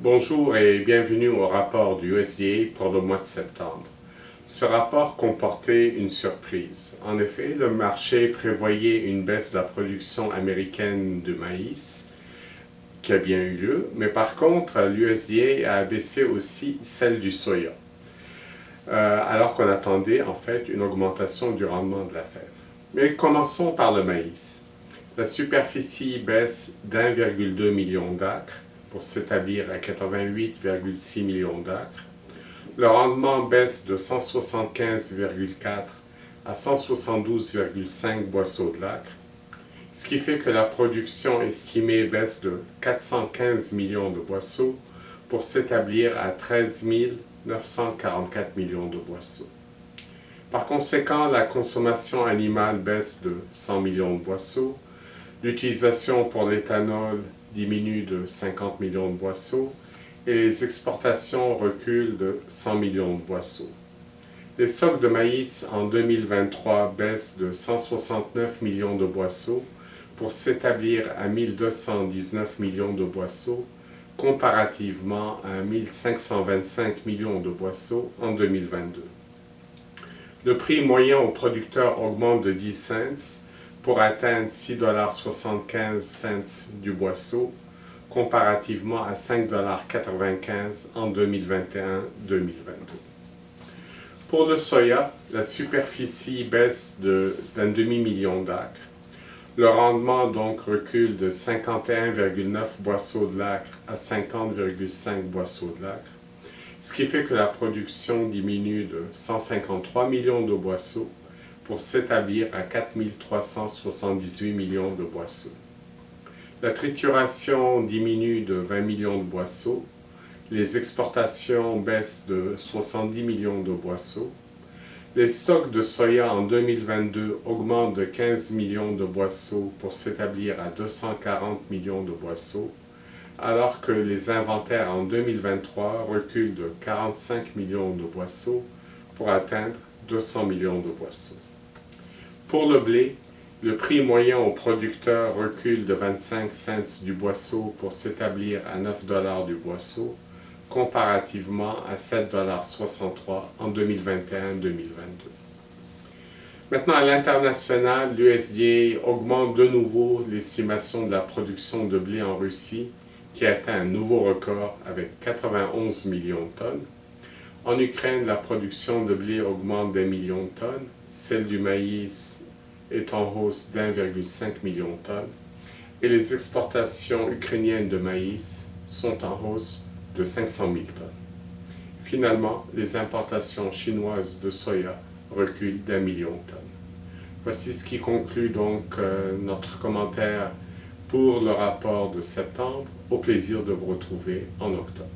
Bonjour et bienvenue au rapport du USDA pour le mois de septembre. Ce rapport comportait une surprise. En effet, le marché prévoyait une baisse de la production américaine de maïs, qui a bien eu lieu, mais par contre, l'USDA a abaissé aussi celle du soya, alors qu'on attendait en fait une augmentation du rendement de la fève. Mais commençons par le maïs. La superficie baisse d'1,2 million d'acres pour s'établir à 88,6 millions d'acres. Le rendement baisse de 175,4 à 172,5 boisseaux de l'acre, ce qui fait que la production estimée baisse de 415 millions de boisseaux pour s'établir à 13 944 millions de boisseaux. Par conséquent, la consommation animale baisse de 100 millions de boisseaux, l'utilisation pour l'éthanol diminue de 50 millions de boisseaux et les exportations reculent de 100 millions de boisseaux. Les stocks de maïs en 2023 baissent de 169 millions de boisseaux pour s'établir à 1219 millions de boisseaux, comparativement à 1525 millions de boisseaux en 2022. Le prix moyen aux producteurs augmente de 10 cents pour atteindre 6,75 $ du boisseau, comparativement à 5,95 $ en 2021-2022. Pour le soya, la superficie baisse d'un demi-million d'acres. Le rendement donc recule de 51,9 boisseaux de l'acre à 50,5 boisseaux de l'acre, ce qui fait que la production diminue de 153 millions de boisseaux pour s'établir à 4 378 millions de boisseaux. La trituration diminue de 20 millions de boisseaux, les exportations baissent de 70 millions de boisseaux, les stocks de soya en 2022 augmentent de 15 millions de boisseaux pour s'établir à 240 millions de boisseaux, alors que les inventaires en 2023 reculent de 45 millions de boisseaux pour atteindre 200 millions de boisseaux. Pour le blé, le prix moyen aux producteurs recule de 25 cents du boisseau pour s'établir à 9 $ du boisseau, comparativement à 7,63 $ en 2021-2022. Maintenant, à l'international, l'USDA augmente de nouveau l'estimation de la production de blé en Russie, qui atteint un nouveau record avec 91 millions de tonnes. En Ukraine, la production de blé augmente d'1 million de tonnes, celle du maïs est en hausse d'1,5 million de tonnes, et les exportations ukrainiennes de maïs sont en hausse de 500 000 tonnes. Finalement, les importations chinoises de soya reculent d'1 million de tonnes. Voici ce qui conclut donc notre commentaire pour le rapport de septembre. Au plaisir de vous retrouver en octobre.